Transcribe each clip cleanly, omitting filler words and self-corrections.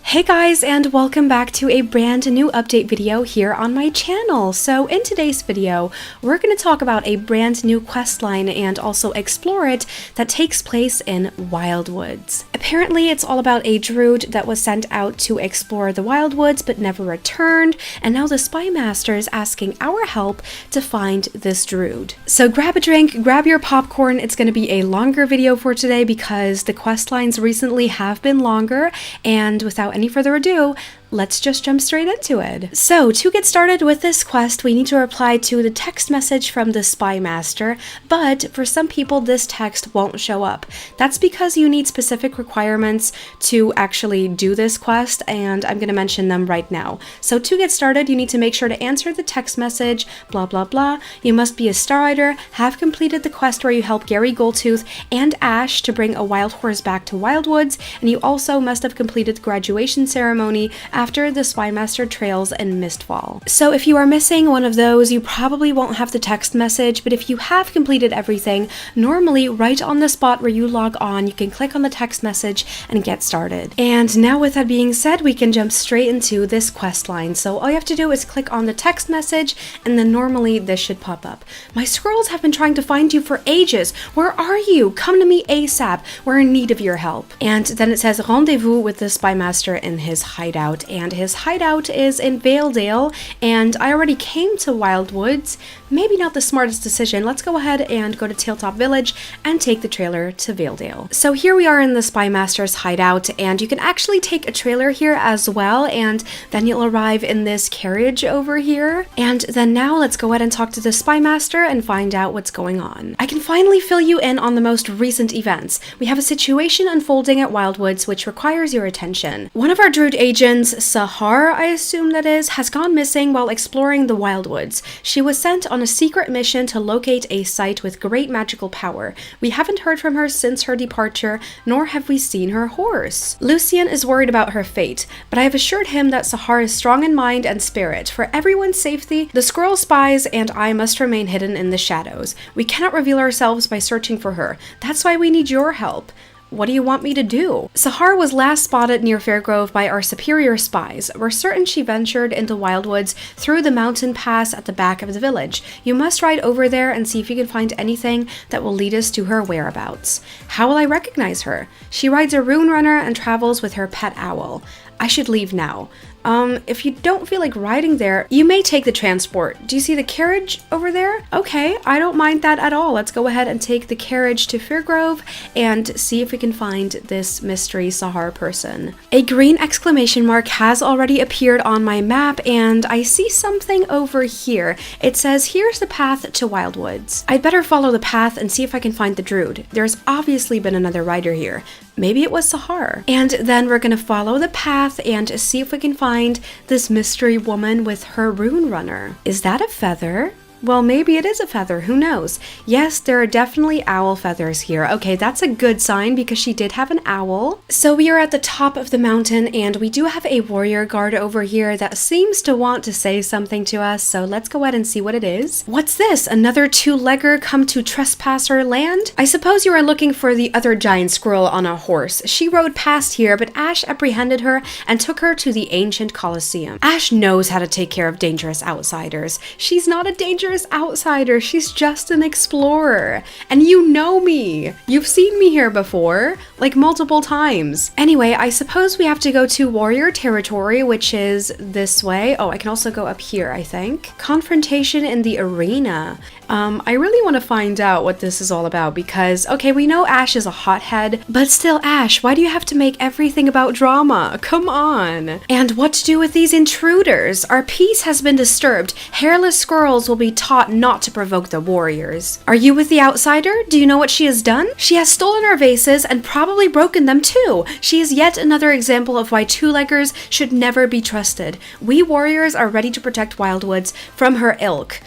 Hey guys, and welcome back to a brand new update video here on my channel. So in today's video, we're going to talk about a brand new questline and also explore it that takes place in Wildwoods. Apparently it's all about a Druid that was sent out to explore the Wildwoods but never returned, and now the Spy Master is asking our help to find this Druid. So grab a drink, grab your popcorn. It's going to be a longer video for today because the questlines recently have been longer, and without any further ado, let's just jump straight into it. So to get started with this quest, we need to reply to the text message from the Spy Master, but for some people this text won't show up. That's because you need specific requirements to actually do this quest, and I'm going to mention them right now. So to get started, you need to make sure to answer the text message, blah blah blah. You must be a Star Rider, have completed the quest where you help Gary Goldtooth and Ash to bring a wild horse back to Wildwoods, and you also must have completed the graduation ceremony after the Spy Master trails in Mistfall. So if you are missing one of those, you probably won't have the text message, but if you have completed everything, normally right on the spot where you log on, you can click on the text message and get started. And now with that being said, we can jump straight into this quest line. So all you have to do is click on the text message, and then normally this should pop up. My squirrels have been trying to find you for ages. Where are you? Come to me ASAP. We're in need of your help. And then it says rendezvous with the Spy Master in his hideout. And his hideout is in Valedale, and I already came to Wildwoods. Maybe not the smartest decision. Let's go ahead and go to Tailtop Village and take the trailer to Valedale. So here we are in the Spy Master's hideout, and you can actually take a trailer here as well, and then you'll arrive in this carriage over here. And then now let's go ahead and talk to the Spy Master and find out what's going on. I can finally fill you in on the most recent events. We have a situation unfolding at Wildwoods which requires your attention. One of our Druid agents, Sahar, I assume that is, has gone missing while exploring the Wildwoods. She was sent on a secret mission to locate a site with great magical power. We haven't heard from her since her departure, nor have we seen her horse. Lucian is worried about her fate, but I have assured him that Sahar is strong in mind and spirit. For everyone's safety, the squirrel spies and I must remain hidden in the shadows. We cannot reveal ourselves by searching for her. That's why we need your help. What do you want me to do? Sahar was last spotted near Fairgrove by our superior spies. We're certain she ventured into Wildwoods through the mountain pass at the back of the village. You must ride over there and see if you can find anything that will lead us to her whereabouts. How will I recognize her? She rides a rune runner and travels with her pet owl. I should leave now. If you don't feel like riding there, you may take the transport. Do you see the carriage over there? Okay, I don't mind that at all. Let's go ahead and take the carriage to Fairgrove and see if we can find this mystery Sahar person. A green exclamation mark has already appeared on my map, and I see something over here. It says, here's the path to Wildwoods. I'd better follow the path and see if I can find the Druid. There's obviously been another rider here. Maybe it was Sahar. And then we're gonna follow the path and see if we can find this mystery woman with her rune runner. Is that a feather? Well, maybe it is a feather, who knows? Yes, there are definitely owl feathers here. Okay, that's a good sign because she did have an owl. So we are at the top of the mountain, and we do have a warrior guard over here that seems to want to say something to us, so let's go ahead and see what it is. What's this? Another two-legger come to trespasser land? I suppose you are looking for the other giant squirrel on a horse. She rode past here, but Ash apprehended her and took her to the ancient Colosseum. Ash knows how to take care of dangerous outsiders. She's not a dangerous outsider, she's just an explorer. And you know me. You've seen me here before, like multiple times. Anyway, I suppose we have to go to warrior territory, which is this way. Oh, I can also go up here, I think. Confrontation in the arena. I really want to find out what this is all about because, okay, we know Ash is a hothead, but still, Ash, why do you have to make everything about drama? Come on. And what to do with these intruders? Our peace has been disturbed. Hairless squirrels will be taught not to provoke the warriors. Are you with the outsider? Do you know what she has done? She has stolen our vases and probably broken them too. She is yet another example of why two-leggers should never be trusted. We warriors are ready to protect Wildwoods from her ilk,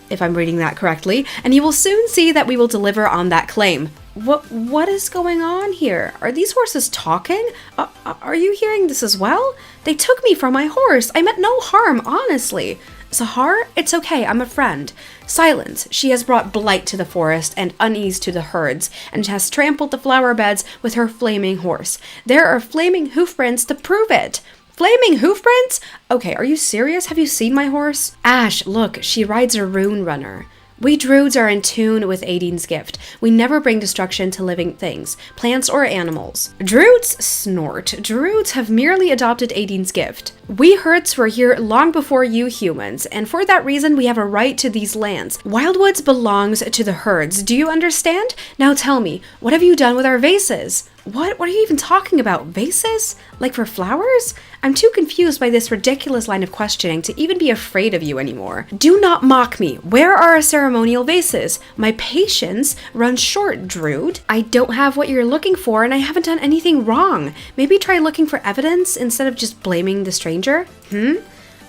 if I'm reading that correctly, and you will soon see that we will deliver on that claim. What is going on here? Are these horses talking? Are you hearing this as well? They took me for my horse. I meant no harm, honestly. Zahar, it's okay, I'm a friend. Silence, she has brought blight to the forest and unease to the herds, and has trampled the flower beds with her flaming horse. There are flaming hoofprints to prove it. Flaming hoofprints? Okay, are you serious? Have you seen my horse? Ash, look, she rides a rune runner. We Druids are in tune with Aiden's gift. We never bring destruction to living things, plants or animals. Druids snort. Druids have merely adopted Aiden's gift. We Herds were here long before you humans, and for that reason we have a right to these lands. Wildwoods belongs to the Herds. Do you understand? Now tell me, what have you done with our vases? What are you even talking about? Vases? Like for flowers? I'm too confused by this ridiculous line of questioning to even be afraid of you anymore. Do not mock me. Where are our ceremonial vases? My patience runs short, Druid. I don't have what you're looking for and I haven't done anything wrong. Maybe try looking for evidence instead of just blaming the stranger?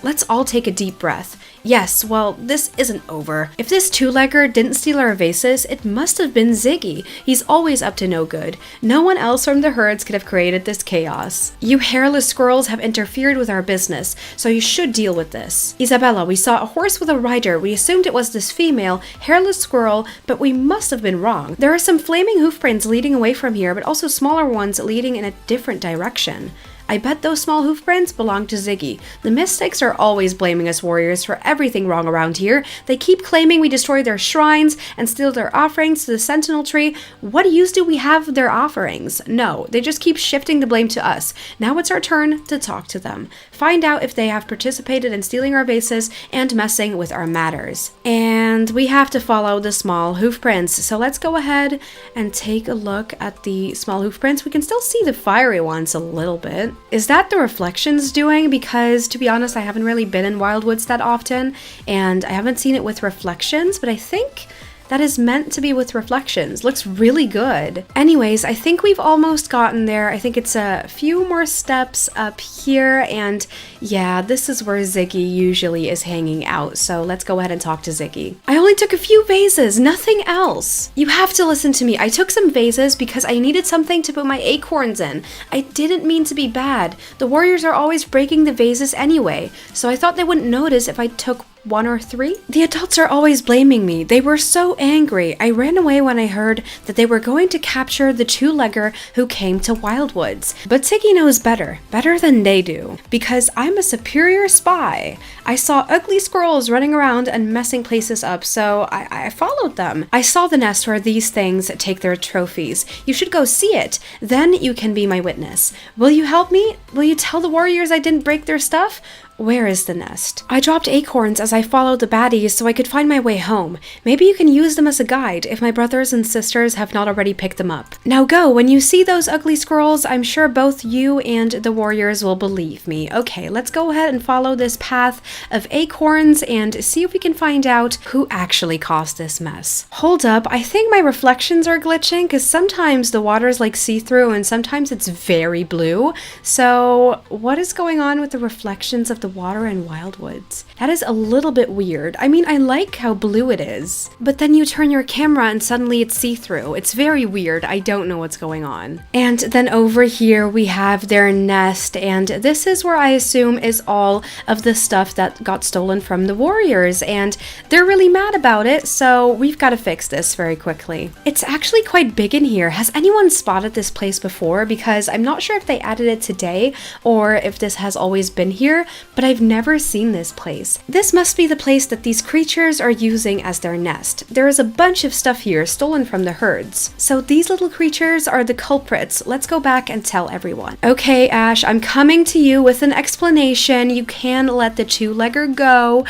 Let's all take a deep breath. Yes, well, this isn't over. If this two-legger didn't steal our vases, it must have been Ziggy. He's always up to no good. No one else from the Herds could have created this chaos. You hairless squirrels have interfered with our business, so you should deal with this. Izabella, we saw a horse with a rider. We assumed it was this female, hairless squirrel, but we must have been wrong. There are some flaming hoofprints leading away from here, but also smaller ones leading in a different direction. I bet those small hoofprints belong to Ziggy. The Mystics are always blaming us warriors for everything wrong around here. They keep claiming we destroy their shrines and steal their offerings to the Sentinel Tree. What use do we have of their offerings? No, they just keep shifting the blame to us. Now it's our turn to talk to them. Find out if they have participated in stealing our vases and messing with our matters. And we have to follow the small hoofprints. So let's go ahead and take a look at the small hoofprints. We can still see the fiery ones a little bit. Is that the reflections doing? Because to be honest, I haven't really been in Wildwoods that often and I haven't seen it with reflections, but I think that is meant to be with reflections. Looks really good. Anyways, I think we've almost gotten there. I think it's a few more steps up here and yeah, this is where Ziggy usually is hanging out. So let's go ahead and talk to Ziggy. I only took a few vases, nothing else. You have to listen to me. I took some vases because I needed something to put my acorns in. I didn't mean to be bad. The warriors are always breaking the vases anyway, so I thought they wouldn't notice if I took 1 or 3? The adults are always blaming me. They were so angry. I ran away when I heard that they were going to capture the two-legger who came to Wildwoods. But Ziggy knows better than they do, because I'm a superior spy. I saw ugly squirrels running around and messing places up, so I followed them. I saw the nest where these things take their trophies. You should go see it. Then you can be my witness. Will you help me? Will you tell the warriors I didn't break their stuff? Where is the nest? I dropped acorns as I followed the baddies so I could find my way home. Maybe you can use them as a guide if my brothers and sisters have not already picked them up. Now go, when you see those ugly squirrels, I'm sure both you and the warriors will believe me. Okay, let's go ahead and follow this path of acorns and see if we can find out who actually caused this mess. Hold up, I think my reflections are glitching because sometimes the water's like see-through and sometimes it's very blue. So what is going on with the reflections of the water in Wildwoods? That is a little bit weird. I mean, I like how blue it is, but then you turn your camera and suddenly it's see-through. It's very weird. I don't know what's going on. And then over here we have their nest, and this is where I assume is all of the stuff that got stolen from the warriors, and they're really mad about it, so we've got to fix this very quickly. It's actually quite big in here. Has anyone spotted this place before? Because I'm not sure if they added it today or if this has always been here, but I've never seen this place. This must be the place that these creatures are using as their nest. There is a bunch of stuff here stolen from the herds. So these little creatures are the culprits. Let's go back and tell everyone. Okay, Ash, I'm coming to you with an explanation. You can let the two-legger go.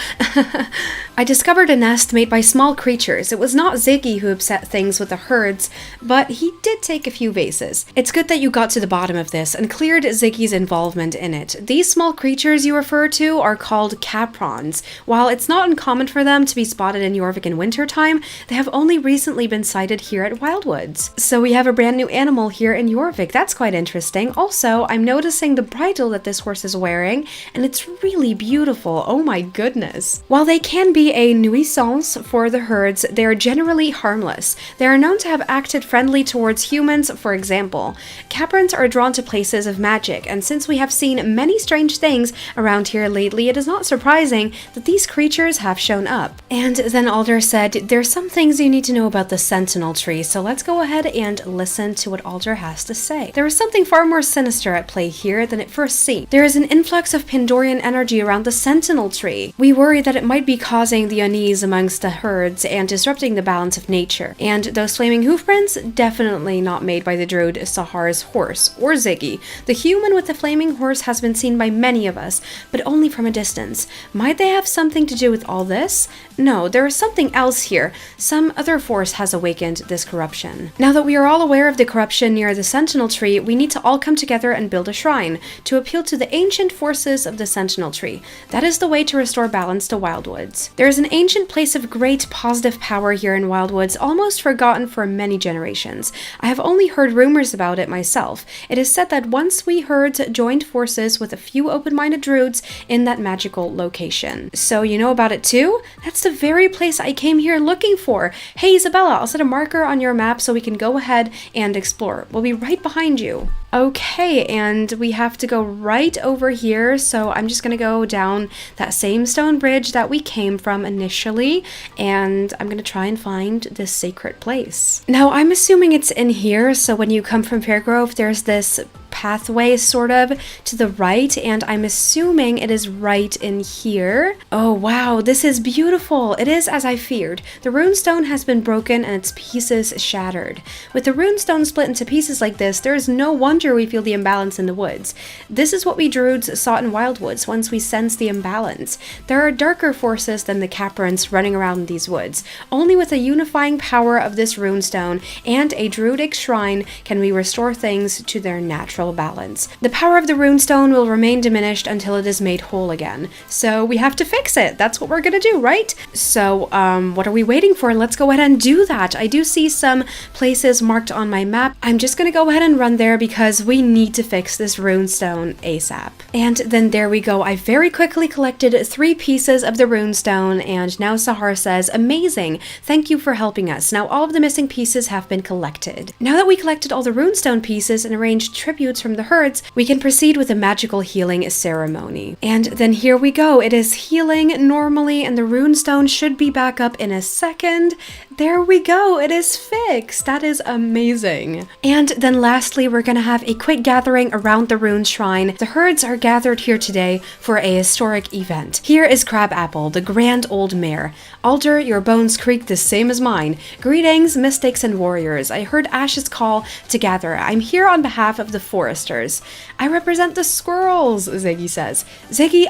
I discovered a nest made by small creatures. It was not Ziggy who upset things with the herds, but he did take a few vases. It's good that you got to the bottom of this and cleared Ziggy's involvement in it. These small creatures you refer to are called caprons. While it's not uncommon for them to be spotted in Jorvik in wintertime, they have only recently been sighted here at Wildwoods. So we have a brand new animal here in Jorvik. That's quite interesting. Also, I'm noticing the bridle that this horse is wearing, and it's really beautiful. Oh my goodness. While they can be be a nuisance for the herds, they are generally harmless. They are known to have acted friendly towards humans, for example. Caprins are drawn to places of magic, and since we have seen many strange things around here lately, it is not surprising that these creatures have shown up. And then Alder said, there's some things you need to know about the Sentinel Tree, so let's go ahead and listen to what Alder has to say. There is something far more sinister at play here than it first seemed. There is an influx of Pandorian energy around the Sentinel Tree. We worry that it might be causing the unease amongst the herds and disrupting the balance of nature. And those flaming hoofprints, definitely not made by the Druid Sahar's horse, or Ziggy. The human with the flaming horse has been seen by many of us, but only from a distance. Might they have something to do with all this? No, there is something else here. Some other force has awakened this corruption. Now that we are all aware of the corruption near the Sentinel Tree, we need to all come together and build a shrine to appeal to the ancient forces of the Sentinel Tree. That is the way to restore balance to Wildwoods. There is an ancient place of great positive power here in Wildwoods, almost forgotten for many generations. I have only heard rumors about it myself. It is said that once we herds joined forces with a few open-minded druids in that magical location. So you know about it too? That's the very place I came here looking for. Hey Izabella, I'll set a marker on your map so we can go ahead and explore. We'll be right behind you. Okay, and we have to go right over here, so I'm just gonna go down that same stone bridge that we came from initially, and I'm gonna try and find this sacred place. Now, I'm assuming it's in here, so when you come from Fairgrove, there's this pathway sort of to the right, and I'm assuming it is right in here. Oh wow, this is beautiful. It is as I feared. The runestone has been broken and its pieces shattered. With the runestone split into pieces like this, there is no wonder we feel the imbalance in the woods. This is what we druids saw in Wildwoods once we sensed the imbalance. There are darker forces than the Caprins running around these woods. Only with the unifying power of this runestone and a druidic shrine can we restore things to their natural balance. The power of the runestone will remain diminished until it is made whole again. So we have to fix it. That's what we're gonna do, right? So what are we waiting for? Let's go ahead and do that. I do see some places marked on my map. I'm just gonna go ahead and run there because we need to fix this runestone ASAP. And then there we go. I very quickly collected 3 pieces of the runestone, and now Sahar says, amazing, thank you for helping us. Now all of the missing pieces have been collected. Now that we collected all the runestone pieces and arranged tributes from the herds, we can proceed with a magical healing ceremony. And then here we go. It is healing normally, and the runestone should be back up in a second. There we go. It is fixed. That is amazing. And then lastly, we're gonna have a quick gathering around the rune shrine. The herds are gathered here today for a historic event. Here is Crabapple, the grand old mare. Alder, your bones creak the same as mine. Greetings, mystics and warriors. I heard Ash's call to gather. I'm here on behalf of the foresters. I represent the squirrels, Ziggy says. Ziggy,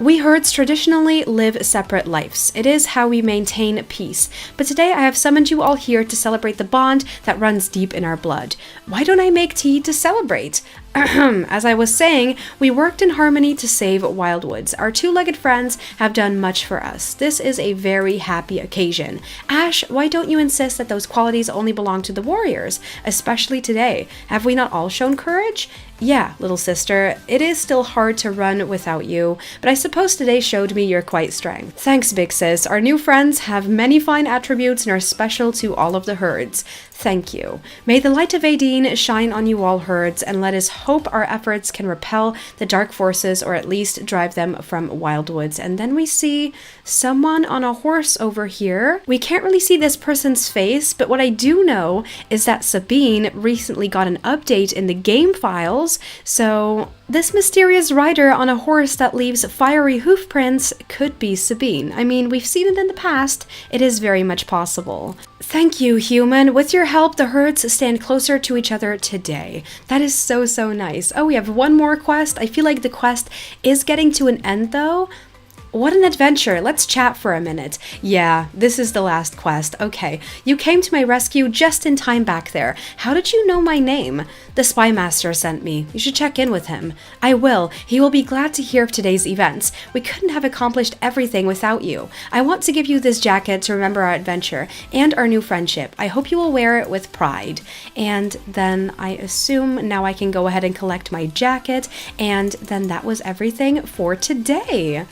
We herds traditionally live separate lives. It is how we maintain peace. But today I have summoned you all here to celebrate the bond that runs deep in our blood. Why don't I make tea to celebrate? As I was saying, we worked in harmony to save Wildwoods. Our 2-legged friends have done much for us. This is a very happy occasion. Ash, why don't you insist that those qualities only belong to the warriors, especially today? Have we not all shown courage? Yeah, little sister, it is still hard to run without you, but I suppose today showed me your quiet strength. Thanks, big sis. Our new friends have many fine attributes and are special to all of the herds. Thank you. May the light of Aideen shine on you all herds, and let us hope our efforts can repel the dark forces or at least drive them from Wildwoods. And then we see someone on a horse over here. We can't really see this person's face, but what I do know is that Sabine recently got an update in the game files, so this mysterious rider on a horse that leaves fiery hoof prints could be Sabine. I mean, we've seen it in the past. It is very much possible. Thank you, human. With your help, the herds stand closer to each other today. That is so, so nice. Oh, we have one more quest. I feel like the quest is getting to an end, though. What an adventure. Let's chat for a minute. Yeah, this is the last quest. Okay, you came to my rescue just in time back there. How did you know my name? The Spy Master sent me. You should check in with him. I will. He will be glad to hear of today's events. We couldn't have accomplished everything without you. I want to give you this jacket to remember our adventure and our new friendship. I hope you will wear it with pride. And then I assume now I can go ahead and collect my jacket, and then that was everything for today.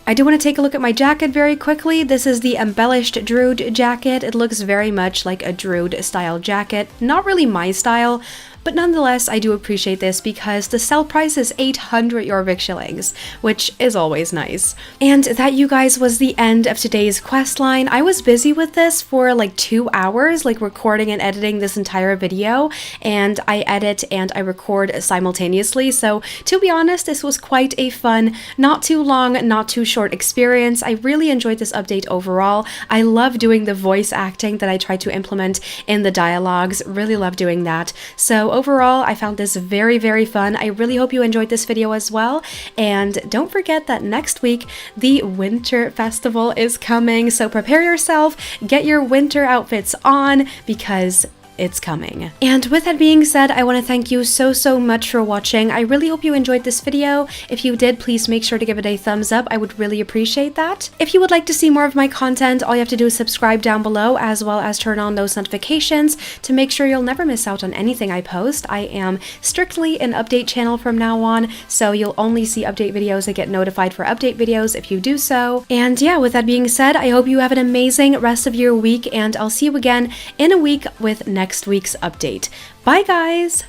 I do want to take a look at my jacket very quickly. This is the Embellished Druid jacket. It looks very much like a Druid style jacket. Not really my style, but nonetheless, I do appreciate this because the sell price is 800 Jorvik shillings, which is always nice. And that, you guys, was the end of today's questline. I was busy with this for like 2 hours, like recording and editing this entire video, and I edit and I record simultaneously. So to be honest, this was quite a fun, not too long, not too short experience. I really enjoyed this update overall. I love doing the voice acting that I tried to implement in the dialogues. Really love doing that. So overall, I found this very, very fun. I really hope you enjoyed this video as well. And don't forget that next week, the Winter Festival is coming. So prepare yourself, get your winter outfits on, because it's coming. And with that being said, I want to thank you so much for watching. I really hope you enjoyed this video. If you did, please make sure to give it a thumbs up. I would really appreciate that. If you would like to see more of my content, all you have to do is subscribe down below, as well as turn on those notifications to make sure you'll never miss out on anything I post. I am strictly an update channel from now on, so you'll only see update videos and get notified for update videos if you do so. And yeah, with that being said, I hope you have an amazing rest of your week, and I'll see you again in a week with next week's update. Bye, guys!